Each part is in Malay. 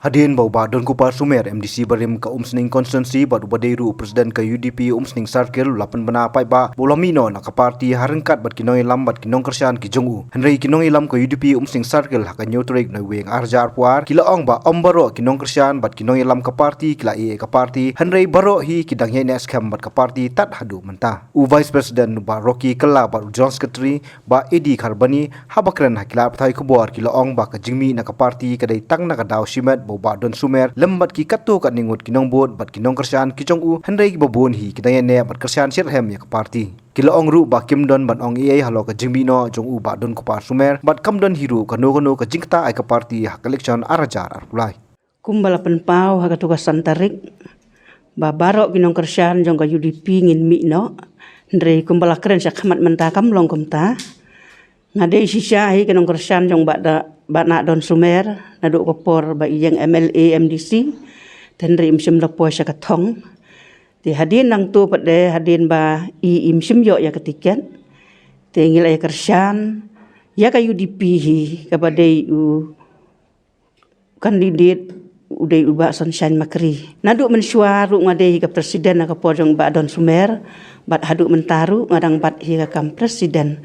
Hadin bau ba don kupar Sumer MDC barim ka umsning konstituensi badu badeiru presiden ka UDP umsning circle lapan bana pai ba bolamino na ka parti harengkat bat kinoi lam bat kinong kersian ki jongu henrei kinong ilam ka UDP umsning circle haka nyotrik na weng arjar puar kila ong ba ombaro kinong kersian bat kinong ilam ka parti kila ka parti henrei baro hi kidang ye next kam bat ka parti tat hadu menta u vice president ba Rocky Kala ba John Secretary ba Edi Kharbani habakren hakila pthai kubor kila ong ba ka jingmi na ka parti kadai tang na ka daw simet ba don Sumer lembat ki katu kat ningut kinong bot bat kinong kersian ki jong u henrei ki babun hi kidang ne bat kersian sirhem ya ka parti kila ong ru ba kim don ban ong ei halo ka jingmi no jong u ba don kupar Sumer bat kam don hiru kanu ka jingta ai ka parti hak election arajar arpulai kumbala penpau haka tugas santarik ba barok kinong kersian jong ka UDP ngin mi no henrei kumbala keren sakhamat menta kam long kumta ngade sisa hi kinong kersian jong ba na don Sumer na do kopor ba iyang MLA MDC tenri imsim lapo sa katong ti hadin nang tu pade hadin ba i imsim yo ya ketiken tingil ay kersian ya ka UDP hi kabadai u kandidat uday uba sunshine makri nadu mensuaru ngadai ka presiden na kopor jong ba don Sumer bat hadu mentaru ngadang bat hi ka kam presiden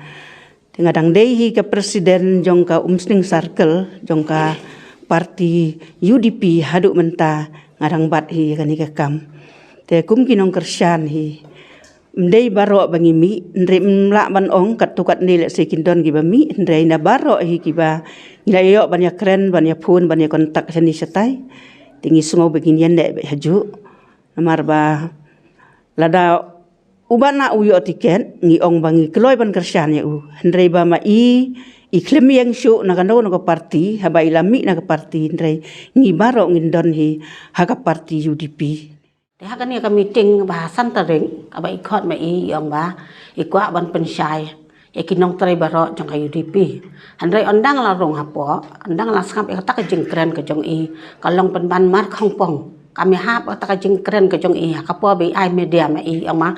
ngadang dehi ke presiden jong ka umsning circle jong ka parti UDP haduk menta ngadang bat hi kan hi kam te kum kinong kersian hi mdei baro bangimi ndre mla ban ong kat tukat nile se kindon gi bami ndre na baro hi kiba ngilayo banyak keren banyak phone banyak kontak seni setai tingi sungo begin yende be haju namar ba lada ubana uyo tiket ngi ong bangi keloi ban kersian ya u hendrei ba ma i klem yang syu na kando na parti haba ilami na parti hendrei ngi baro ngindon hi haka parti UDP te haka ni ka meeting bahasan tereng aba ikot ma i ong ba ikwa ban pensai ya kinong trai baro jong ka UDP hendrei ondang la rong hapo ondang la skap ya tak jeng keren ke jong i kalong penban mar khongpong kami hap tak jeng keren ke jong i hakapo bi ai media ma i ong ma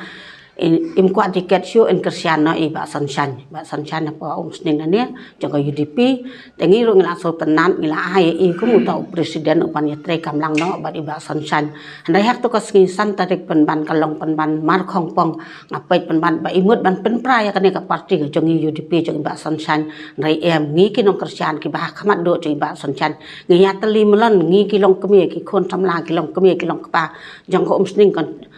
im kuat tiket show en kersian no i ba sunshine apa umsning na ne jong ka UDP tengi ro ngila so tenan ngila ai i ku muta presiden upan yetre kamlang no ba i ba sunshine handai hak to ka sngi san tarik penban kalong penban mar khongpong ngapet penban ba imut ban penpra ya kane ka parti ka jong UDP jong ba sunshine rai em ngi kinong kersian ki ba khamat do jong ba sunshine ngi ya teli melon ngi kilong kemie ki khon samla kilong kemie kilong pa jong ka umsning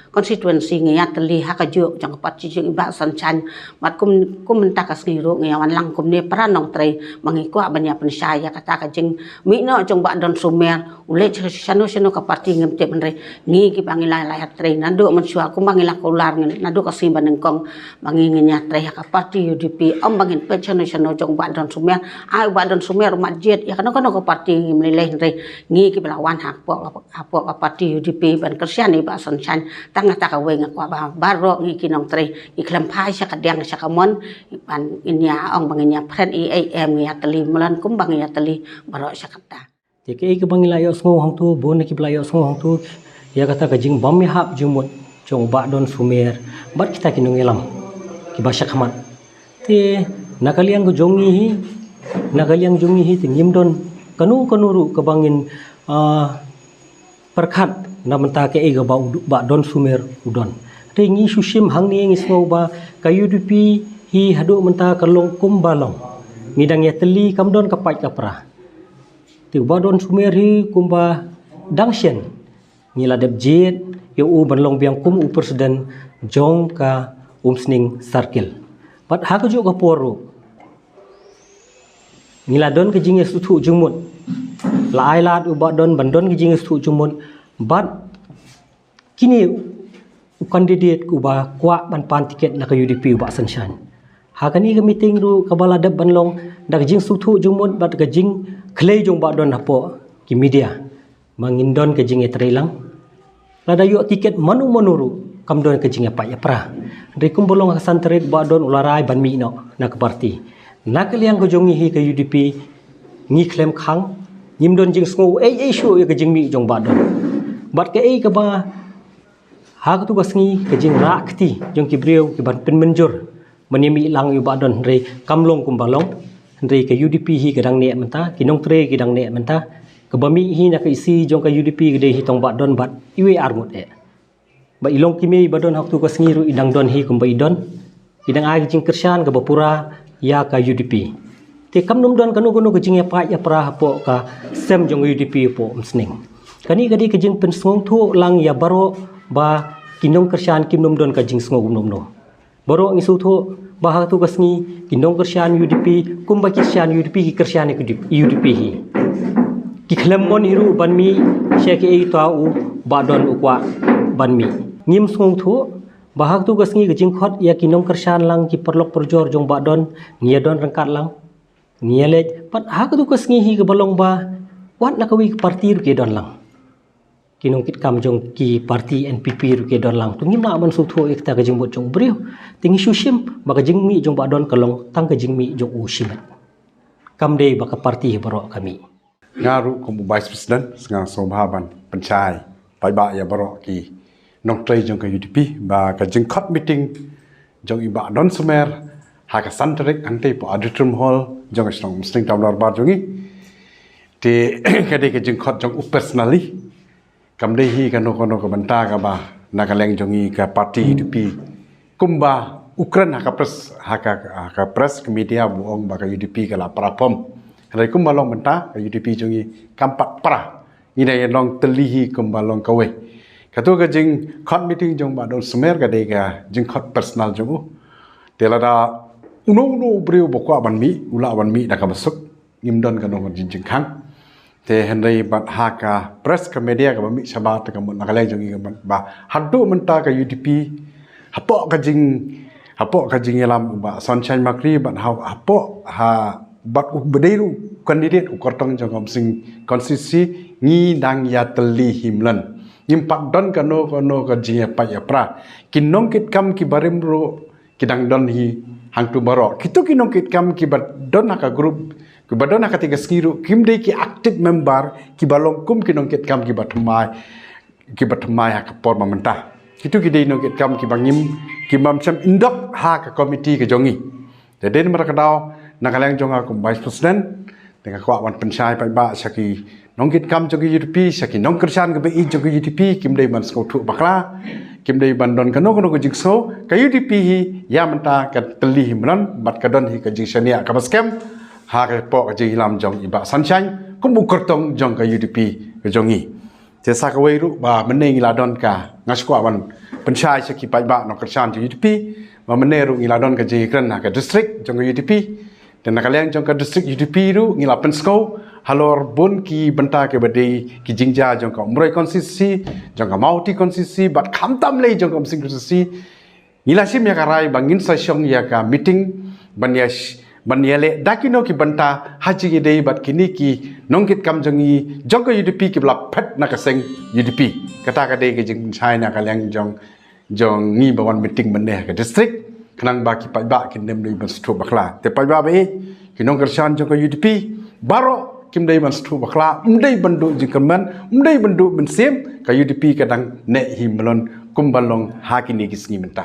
constituency ngi ya teli hak ka jang parti jeng iba sunshine mat kum mentak asngiru ngawan lang kum ne pranong trai mangikwa banya pensaya kata ka jeng mi no jong ba don Sumer ule sano ka parti ngemte benre ngi ki pangila la trai nando mensua kum bangila kular nando ka simban engkong bangi ngenya trai ka parti UDP om bangin pe sano jong ba don Sumer ai ba don Sumer masjid ya kana ka parti ngimlele re ngi ki belawan hak po parti UDP ban kersian iba sunshine tanga ta ka weng kwa ba baro ngi kinong trai iklam pai sa kadang sa kamon pan inya ong banginya friend IAM ngi atali melan kum banginya atali baro sa kata teke ke bangila yo sngo hang tu bon ki playo sngo hang tu ya kata ka jing bam hap jumut jong ba don Sumer bat kita kinong elam ki ba sakhamat te nakaliang go jongi hi tingim don kanu ru ka bangin perkhat namenta ke ga ba don Sumer udon ringi susim hang ni ngi sngo ba ka UDP hi hadu menta kalong kum balong ngidang ya teli kamdon kapai kapra ti ba don Sumer hi kumba dangsien ngila debjet yo u banlong biang kum u presiden jong ka umsning circle pat ha ko jo ka poru ngila don ke jinge sutu jumut la ai lat u ba don bandon ke jinge sutu jumut bat kini kandidat ku ba kwa ban pan tiket na ka UDP ba sunshine hakani ka meeting ru kabala dab banlong dak jing suthu jumut bat ka jing khlei jong ba don hapo ki media mangindon ka jing etrelang lada yo tiket manu ru kam don ka jing apa ya pra rekum bolong ka santret ba don ularai ban mi no na ka parti nakaliang ko jongi hi ka UDP ngi klem khang nyim don jing sngo ei shu ya ka jing mi jong ba don bat ka ei ka ba hak tu kasngi kejing rakti jong kibriu ki ban penmenjur menimi lang yu badon re kamlong kumbalong re ke UDP hi kadang ne menta kinong tre kidang ne menta Kebami hi nak isi jong ka UDP gede hi tong badon bat iwe armut ba ilong kimi badon hak tu ka sengiru idang don hi kumba idon idang agi jing kersan ka bapura ya ka UDP te kam num don kanu kanu ka jing ya pra hapo ka sem jong UDP po msning kani gadi ka jing pen song thu lang ya baro ba kinong kersan kim num don ka jing sngog num no baro ngisu thu ba hak tu ka sengi kinong kersan UDP kumba kersan UDP ki kersan UDP hi ki khlemmon hiru banmi sheke ei tau badon ukwa banmi ngim song thu bahak tu gasngi gajing khot ya kinong kersan lang ki perlok perjor jong badon ngia don rangkat lang ngia lej pat hak tu gasngi hi ke balong ba wat nakawi parti ru ke don lang kinong kit kam jong ki parti NPP ru ke don lang tu ngim na man su thu ekta gajing bot jong brio tingi sushim ba gajing mi jong badon kalong tang gajing mi jong ushimat kam dei ba ka parti baro kami ngaru como vice president sengang sobhaban penchai pai ba ya barok ki nong trai jong ka UDP ba ka jing khot meeting jong iba don sumer ha ka santarik ante po auditorium hall jong strong musting tamlar bar jongi te ka de ka jing khot jong personally kam de hi ka no ka banta ka ba na ka leng jongi ka party UDP kumba Ukraine ha ka press ke media buong ba ka UDP ka la parapom Rai kumbalong benta UDP jongi kampak pra ina yang long telihi kumbalong kawe katu ka jing khot meeting jong ba don sumer ka de ka jing khot personal jongu telada uno brio bokwa banmi ula banmi da ka masuk ngimdon ka no jing khang te henry bat ha ka press ka media ka bami sabat ka mon nakale jongi ka ba hadu menta ka UDP hapo ka jing yalam ba sunshine makri bat hapo ha bat ubedairu kandidat ukortong jong sing konstitusi ngi dang ya teli himlan impak don kano ka jia pa ya pra kinong kit kam ki barim ro kidang don hi hang tu baro kitu kinong kit kam ki bat don ka group ki badon ka tiga skiru kim de ki active member ki balong kum kinong kit kam ki batmai ha ka por mamenta kitu ki de no kit kam ki bangim ki mamcham indok ha ka committee ka jongi jadi merakadau nakalang jong aku vice president dengan kuat wan pensyai pai ba saki nongkit kam jogi UDP saki nong kersan ke BI jogi UDP kim dei man sko thu bakla kim dei bandon kano jingso ka UDP hi ya menta ka teli himran bat kadon hi ka jingsania ka baskem ha ka po ka jilam jong iba sunshine kum bukertong jong ka UDP ka jongi je sa ka weiru ba meneng ladon ka ngaskwa wan pensyai saki pai ba nong kersan UDP ba meneru ngiladon ka jikran ka district jong UDP dan nakalian jong ka district UDP ru ngilapen sko halor bon ki benta ke bade ki jingja jong ka umroi konstitusi jong ka mauti konstitusi bat khamtam lei jong ka sing konstitusi ngilasim ya karai bangin sesong ya ka meeting banyale dakino ki benta haji ki dei bat kini ki nongkit kam jongi jong ka UDP ki bla phet na ka seng UDP kata ka dei ki jing chai na kalian jong ngi bawan meeting bande ka district kenang baki pai ba kin dem dei ban stu bakla te pai ba be kinong kersan jong ka UDP baro kim dei ban stu bakla umdei bandu jikaman umdei bandu bensem ka UDP kadang ne himlon kumbalong hakini kisngi menta